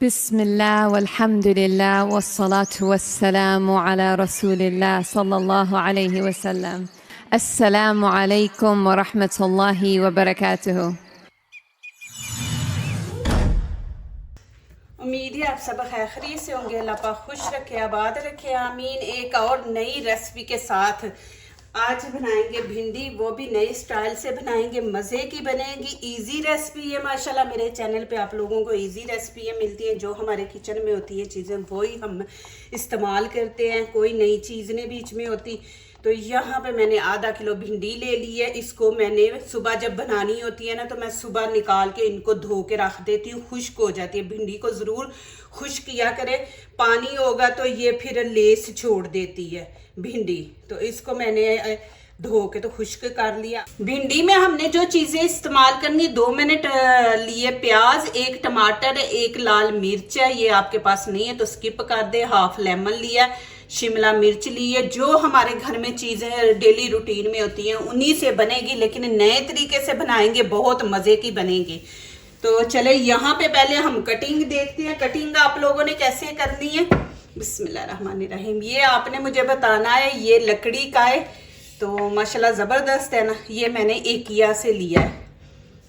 बिस्मिल्लाह वल्हम्दुलिल्लाह वस्सलातु वस्सलामु अला रसूलिल्लाह सल्लल्लाहु अलैहि वसल्लम। अस्सलामु अलैकुम व रहमतुल्लाहि व बरकातुहू। उम्मीद है आप सब खैरियत से होंगे। अल्लाह पाक खुश रखे, आबाद रखे, आमीन। एक और नई रेसिपी के साथ आज बनाएंगे भिंडी, वो भी नए स्टाइल से बनाएंगे, मज़े की बनेगी। इजी रेसिपी है माशाल्लाह। मेरे चैनल पे आप लोगों को इजी रेसिपी मिलती हैं, जो हमारे किचन में होती है चीज़ें वही हम इस्तेमाल करते हैं, कोई नई चीज़ नहीं बीच में होती। तो यहाँ पे मैंने आधा किलो भिंडी ले ली है। इसको मैंने सुबह जब बनानी होती है ना, तो मैं सुबह निकाल के इनको धो के रख देती हूँ, खुश्क हो जाती है। भिंडी को ज़रूर खुश्क किया करें, पानी होगा तो ये फिर लेस छोड़ देती है भिंडी। तो इसको मैंने धो के तो खुश्क कर लिया। भिंडी में हमने जो चीज़ें इस्तेमाल करनी, 2 मिनट लिए प्याज, 1 टमाटर, 1 लाल मिर्च है। ये आपके पास नहीं है तो स्किप कर दे। हाफ लेमन लिया, शिमला मिर्च ली है। जो हमारे घर में चीज़ें डेली रूटीन में होती हैं उन्हीं से बनेगी, लेकिन नए तरीके से बनाएंगे, बहुत मज़े की बनेगी। तो चले यहाँ पे पहले हम कटिंग देखते हैं। कटिंग आप लोगों ने कैसे करनी है। बिस्मिल्लाहिर्रहमानिर्रहीम। ये आपने मुझे बताना है। ये लकड़ी का है तो माशाल्लाह ज़बरदस्त है ना। ये मैंने इकिया से लिया है,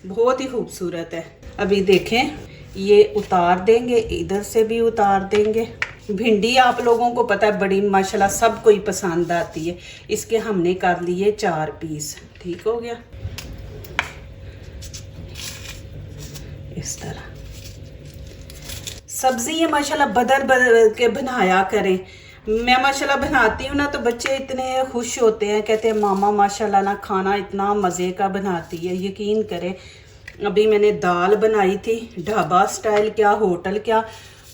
बहुत ही खूबसूरत है। अभी देखें, ये उतार देंगे, इधर से भी उतार देंगे। भिंडी आप लोगों को पता है बड़ी माशाल्लाह सबको ही पसंद आती है। इसके हमने कर लिए 4 पीस। ठीक हो गया। इस तरह सब्जी है माशाल्लाह बदल बदल के बनाया करें। मैं माशाल्लाह बनाती हूँ ना तो बच्चे इतने खुश होते हैं, कहते हैं मामा माशाल्लाह ना खाना इतना मज़े का बनाती है। यकीन करें, अभी मैंने दाल बनाई थी, ढाबा स्टाइल क्या, होटल क्या,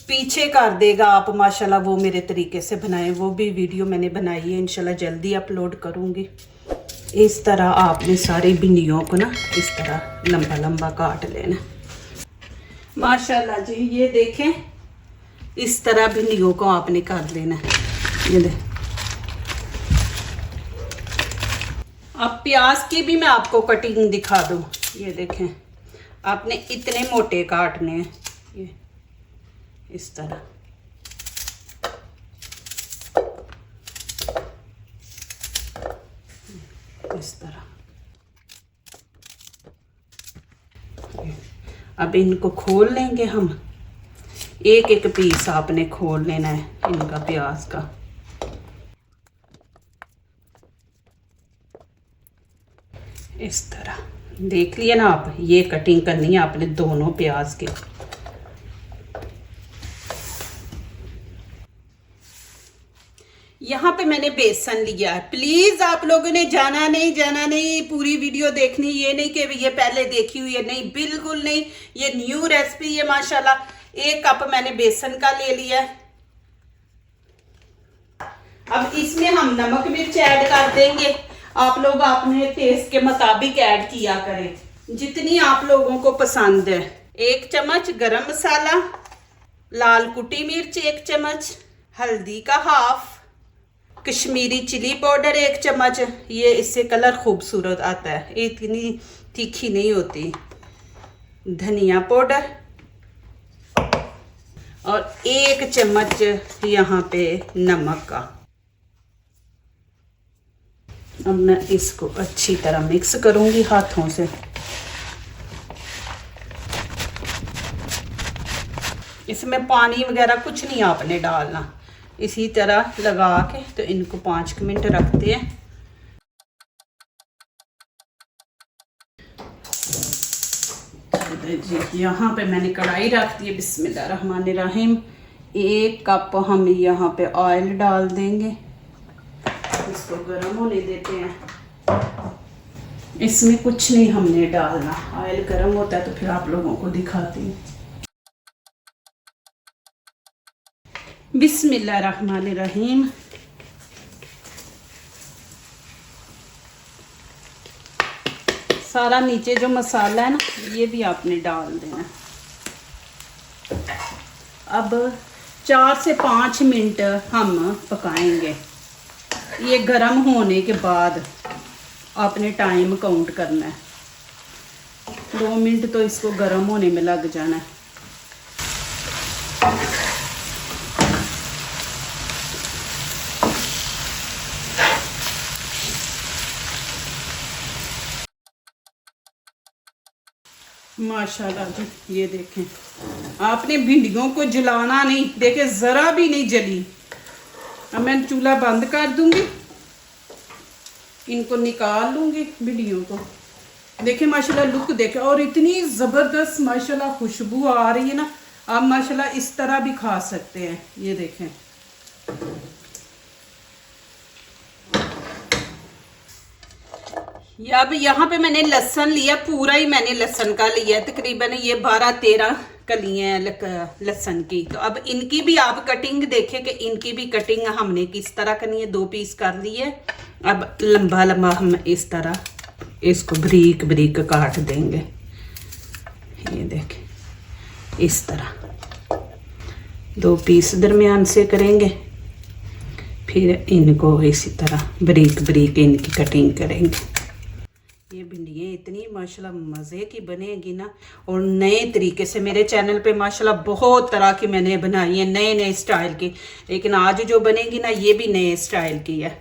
पीछे कर देगा आप माशाल्लाह वो मेरे तरीके से बनाएं। वो भी वीडियो मैंने बनाई है, इंशाल्लाह जल्दी अपलोड करूँगी। इस तरह आपने सारी भिंडियों को ना इस तरह लंबा लंबा काट लेना माशाल्लाह जी। ये देखें, इस तरह भिंडियों को आपने काट लेना है। ये देख, अब प्याज की भी मैं आपको कटिंग दिखा दूँ। ये देखें, आपने इतने मोटे काटने हैं, ये इस तरह। इस तरह अब इनको खोल लेंगे हम। एक एक पीस आपने खोल लेना है इनका, प्याज का। इस तरह देख लिया ना आप। ये कटिंग करनी है आपने दोनों प्याज के। यहाँ पे मैंने बेसन लिया है। प्लीज आप लोगों ने जाना नहीं, पूरी वीडियो देखनी। ये नहीं कि ये पहले देखी हुई है, नहीं, बिल्कुल नहीं। ये न्यू रेसिपी है माशाल्लाह। 1 कप मैंने बेसन का ले लिया है। अब इसमें हम नमक मिर्च ऐड कर देंगे। आप लोग अपने टेस्ट के मुताबिक ऐड किया करें, जितनी आप लोगों को पसंद है। 1 चम्मच गरम मसाला, लाल कुटी मिर्च 1 चम्मच, हल्दी का हाफ, कश्मीरी चिली पाउडर 1 चम्मच। ये इससे कलर खूबसूरत आता है, इतनी तीखी नहीं होती। धनिया पाउडर और 1 चम्मच यहाँ पे नमक का। अब मैं इसको अच्छी तरह मिक्स करूंगी हाथों से। इसमें पानी वगैरह कुछ नहीं आपने डालना। इसी तरह लगा के तो इनको 5 मिनट रखते हैं। यहाँ पे मैंने कढ़ाई रख दी है। बिस्मिल्लाहिर्रहमानिर्रहीम। 1 कप हम यहाँ पे ऑयल डाल देंगे। इसको गर्म होने देते हैं। इसमें कुछ नहीं हमने डालना, ऑयल गर्म होता है तो फिर आप लोगों को दिखाती हूँ। बिस्मिल्लाहिर्रहमानिर्रहीम। सारा नीचे जो मसाला है ना, ये भी आपने डाल देना। अब 4 से 5 मिनट हम पकाएंगे। ये गरम होने के बाद आपने टाइम काउंट करना है। 2 मिनट तो इसको गरम होने में लग जाना है। माशाल्लाह जी, ये देखें, आपने भिंडियों को जलाना नहीं, देखें ज़रा भी नहीं जली। अब मैं चूल्हा बंद कर दूंगी, इनको निकाल लूंगी भिंडियों को। देखें माशाल्लाह लुक देखें, और इतनी ज़बरदस्त माशाल्लाह खुशबू आ रही है ना। आप माशाल्लाह इस तरह भी खा सकते हैं। ये देखें, अब यहाँ पे मैंने लहसुन लिया, पूरा ही मैंने लहसुन का लिया, तकरीबन ये 12-13 कलियां हैं लहसुन की। तो अब इनकी भी आप कटिंग देखें कि इनकी भी कटिंग हमने किस तरह करनी है। 2 पीस कर लिए। अब लंबा लंबा हम इस तरह इसको बारीक बारीक काट देंगे। ये देखें, इस तरह 2 पीस दरमियान से करेंगे, फिर इनको इसी तरह बारीक बारीक इनकी कटिंग करेंगे। ये भिंडियाँ इतनी माशाल्लाह मज़े की बनेगी ना, और नए तरीके से। मेरे चैनल पे माशाल्लाह बहुत तरह की मैंने बनाई है, नए नए स्टाइल की, लेकिन आज जो बनेगी ना ये भी नए स्टाइल की है।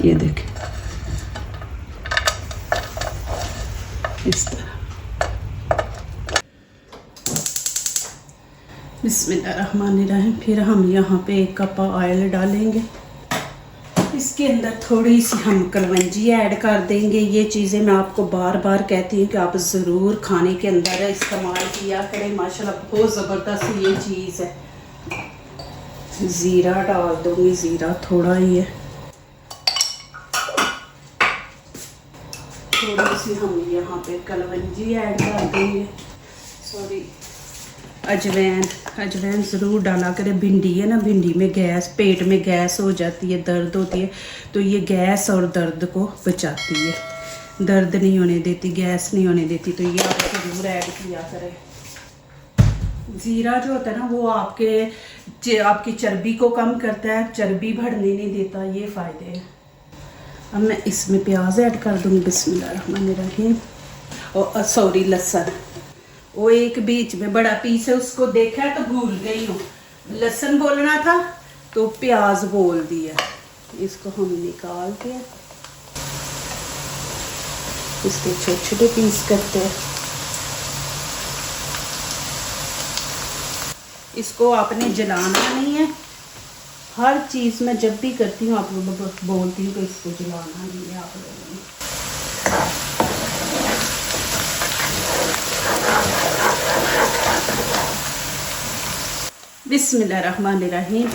ये देखें, इस तरह। बिस्मिल्लाहिर्रहमानिर्रहीम। फिर हम यहाँ पे 1 कप ऑयल डालेंगे। इसके अंदर थोड़ी सी हम कलवंजी ऐड कर देंगे। ये चीज़ें मैं आपको बार बार कहती हूँ कि आप ज़रूर खाने के अंदर इस्तेमाल किया करें। माशाल्लाह बहुत ज़बरदस्त ये चीज़ है। ज़ीरा डाल दूँगी, ज़ीरा थोड़ा ही है। थोड़ी सी हम यहाँ पे कलवंजी ऐड कर देंगे, सॉरी अजवैन ज़रूर डाला करें। भिंडी है ना, भिंडी में गैस, पेट में गैस हो जाती है, दर्द होती है, तो ये गैस और दर्द को बचाती है, दर्द नहीं होने देती, गैस नहीं होने देती। तो ये आप ज़रूर ऐड किया करें। ज़ीरा जो होता है ना वो आपकी चर्बी को कम करता है, चर्बी बढ़ने नहीं देता, ये फ़ायदे हैं। अब मैं इसमें प्याज ऐड कर दूँगी। बिस्मिल्लाहिर्रहमानिर्रहीम। और सॉरी लहसुन, वो एक बीच में बड़ा पीस है, उसको देखा तो भूल गई हूँ। लहसुन बोलना था तो प्याज बोल दिया। इसको हम निकाल के इसके छोटे छोटे पीस करते हैं। इसको आपने जलाना नहीं है। हर चीज़ में जब भी करती हूँ आप लोगों को बोलती हूँ कि इसको जलाना नहीं है आप लोगों ने। बिस्मिल्लाहिर्रहमानिर्रहीम।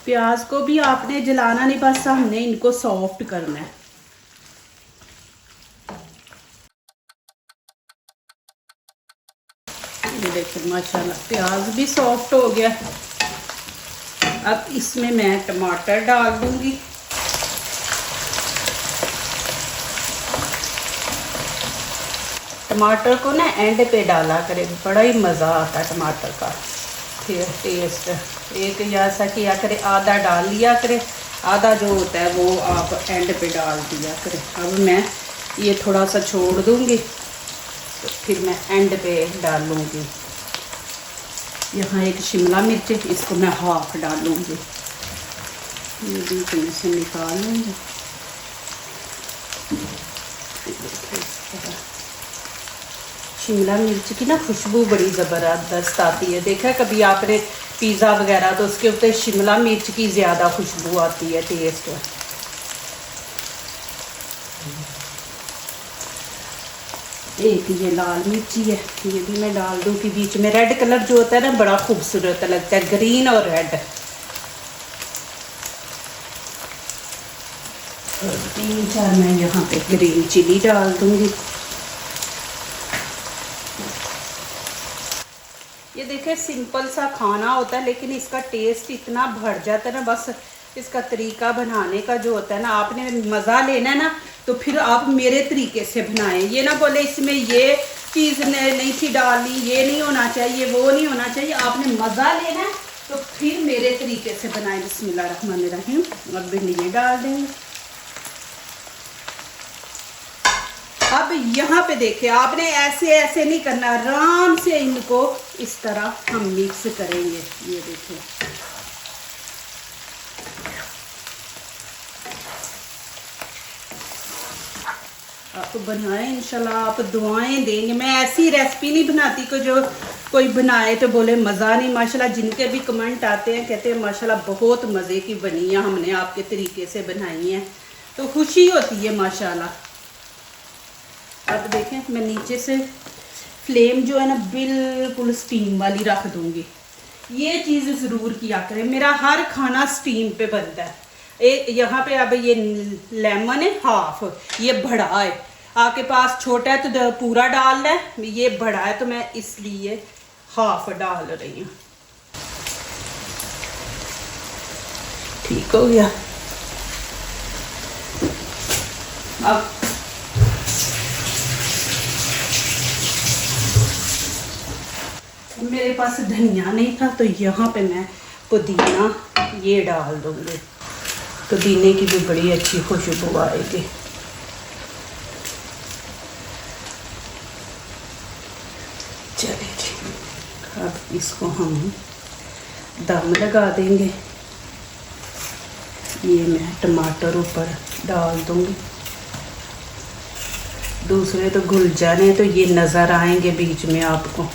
प्याज को भी आपने जलाना नहीं, बस हमने इनको सॉफ्ट करना है। ये देखिए माशाल्लाह प्याज भी सॉफ्ट हो गया। अब इसमें मैं टमाटर डाल दूंगी। टमाटर को ना एंड पे डाला करें, बड़ा ही मज़ा आता है टमाटर का फिर टेस्ट। एक ऐसा किया करे, आधा डाल लिया करे, आधा जो होता है वो आप एंड पे डाल दिया करें। अब मैं ये थोड़ा सा छोड़ दूंगी, तो फिर मैं एंड पे डालूंगी। यहाँ एक शिमला मिर्च, इसको मैं हाफ डालूंगी। ये बीच में से निकाल लूँगी। शिमला मिर्च की ना खुशबू बड़ी ज़बरदस्त आती है। देखा कभी आपने पिज़्ज़ा वगैरह तो उसके ऊपर शिमला मिर्च की ज़्यादा खुशबू आती है, टेस्ट। एक ये लाल मिर्ची है, ये भी मैं डाल दूँ कि बीच में रेड कलर जो होता है ना बड़ा खूबसूरत लगता है, ग्रीन और रेड। 3-4 मैं यहाँ पे ग्रीन चिली डाल दूँगी। ये देखें सिंपल सा खाना होता है, लेकिन इसका टेस्ट इतना बढ़ जाता है ना। बस इसका तरीका बनाने का जो होता है ना, आपने मज़ा लेना है ना तो फिर आप मेरे तरीके से बनाएं। ये ना बोले इसमें ये चीज़ नहीं थी डालनी, ये नहीं होना चाहिए, वो नहीं होना चाहिए। आपने मज़ा लेना है तो फिर मेरे तरीके से बनाएं। बिस्मिल्लाहिर्रहमानिर्रहीम। अब भिंडी डाल देंगे। अब यहाँ पे देखिए, आपने ऐसे ऐसे नहीं करना, आराम से इनको इस तरह हम मिक्स करेंगे। ये देखिए आप बनाएं इंशाल्लाह, आप दुआएं देंगे। मैं ऐसी रेसिपी नहीं बनाती कि जो कोई बनाए तो बोले मज़ा नहीं। माशाल्लाह जिनके भी कमेंट आते हैं कहते हैं माशाल्लाह बहुत मज़े की बनी है, हमने आपके तरीके से बनाई है, तो खुशी होती है माशाल्लाह। अब देखें मैं नीचे से फ्लेम जो है ना बिल्कुल स्टीम वाली रख दूँगी। ये चीज़ ज़रूर किया करें, मेरा हर खाना स्टीम पे बनता है। यहाँ पे अब ये लेमन है हाफ, ये बड़ा है, आपके पास छोटा है तो पूरा डालना है, ये बड़ा है तो मैं इसलिए हाफ डाल रही हूँ। ठीक हो गया। अब मेरे पास धनिया नहीं था तो यहाँ पे मैं पुदीना ये डाल दूँगी, पुदीने की भी बड़ी अच्छी खुशबू आएगी। चलिए जी, अब इसको हम दम लगा देंगे। ये मैं टमाटर ऊपर डाल दूँगी, दूसरे तो घुल जाने तो ये नज़र आएंगे बीच में आपको।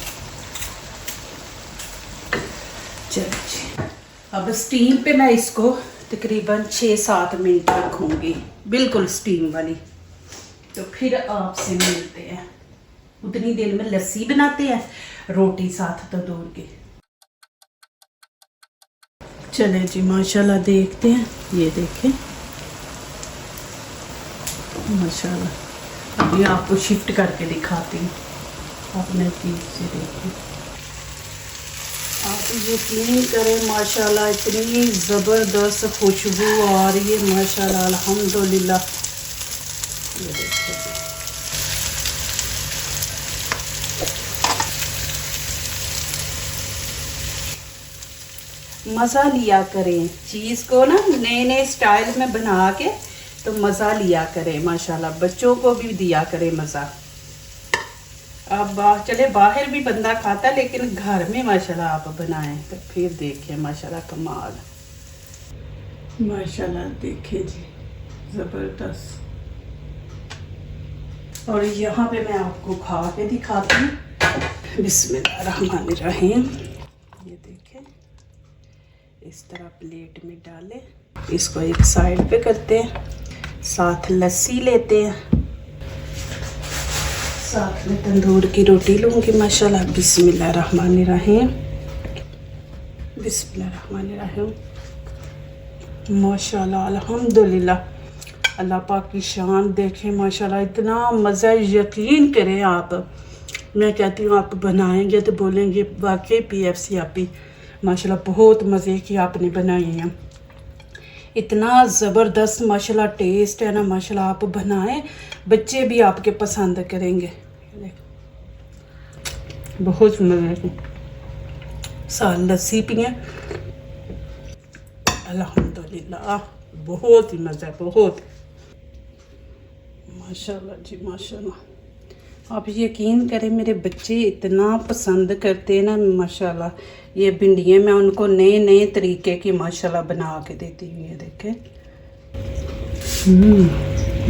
चलिए अब स्टीम पे मैं इसको तकरीबन 6-7 मिनट रखूँगी, बिल्कुल स्टीम वाली। तो फिर आपसे मिलते हैं। उतनी देर में लस्सी बनाते हैं, रोटी साथ तो दूर की। चले जी माशाल्लाह देखते हैं, ये देखें माशाल्लाह। अभी आपको शिफ्ट करके दिखाती हूँ, अपने चीज़ से देखें। आप यकीन करें माशाल्लाह इतनी ज़बरदस्त खुशबू आ रही है माशाल्लाह, अल्हम्दुलिल्लाह। ये देखिए मज़ा लिया करें चीज़ को ना, नए नए स्टाइल में बना के तो मज़ा लिया करें माशाल्लाह, बच्चों को भी दिया करें मज़ा। अब चले बाहर भी बंदा खाता, लेकिन घर में माशाल्लाह आप बनाएं तो फिर देखिए माशाल्लाह कमाल। माशाल्लाह देखिए जी ज़बरदस्त। और यहाँ पे मैं आपको खा के दिखाती हूँ। बिस्मिल्लाहिर्रहमानिर्रहीम। ये देखें इस तरह प्लेट में डालें, इसको एक साइड पे करते हैं, साथ लस्सी लेते हैं, साथ में तंदूर की रोटी लूँगी माशाल्लाह। बिस्मिल्लाहिर्रहमानिर्रहीम, बिस्मिल्लाहिर्रहमानिर्रहीम। माशाल्लाह अल्हम्दुलिल्लाह, अल्लाह पाक की शान देखें माशाल्लाह, इतना मज़ा। यकीन करें आप, मैं कहती हूँ आप बनाएंगे तो बोलेंगे वाकई PFC आपी माशाल्लाह बहुत मज़े की आपने बनाई हैं। इतना ज़बरदस्त माशाल्लाह टेस्ट है ना माशाल्लाह। आप बनाएं, बच्चे भी आपके पसंद करेंगे, बहुत मज़े की। साथ लस्सी पिए अल्हम्दुलिल्लाह, बहुत ही मज़ा, बहुत माशाल्लाह जी माशाल्लाह। आप यकीन करें मेरे बच्चे इतना पसंद करते हैं ना माशाल्लाह। ये भिंडियाँ मैं उनको नए नए तरीके की माशाल्लाह बना के देती हूँ। ये देखें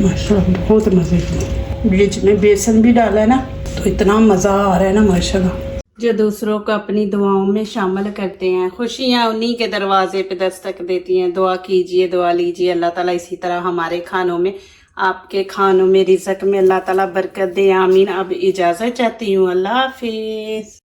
माशाल्लाह बहुत मज़े की। बीच में बेसन भी डाला है ना तो इतना मज़ा आ रहा है ना माशाल्लाह। जो दूसरों को अपनी दुआओं में शामिल करते हैं, खुशियाँ उन्हीं के दरवाजे पे दस्तक देती हैं। दुआ कीजिए, दुआ लीजिए, अल्लाह ताला इसी तरह हमारे खानों में, आपके खानों में, रिज़्क़ में अल्लाह ताला बरकत दे, आमीन। अब इजाज़त चाहती हूँ, अल्लाह हाफिज़।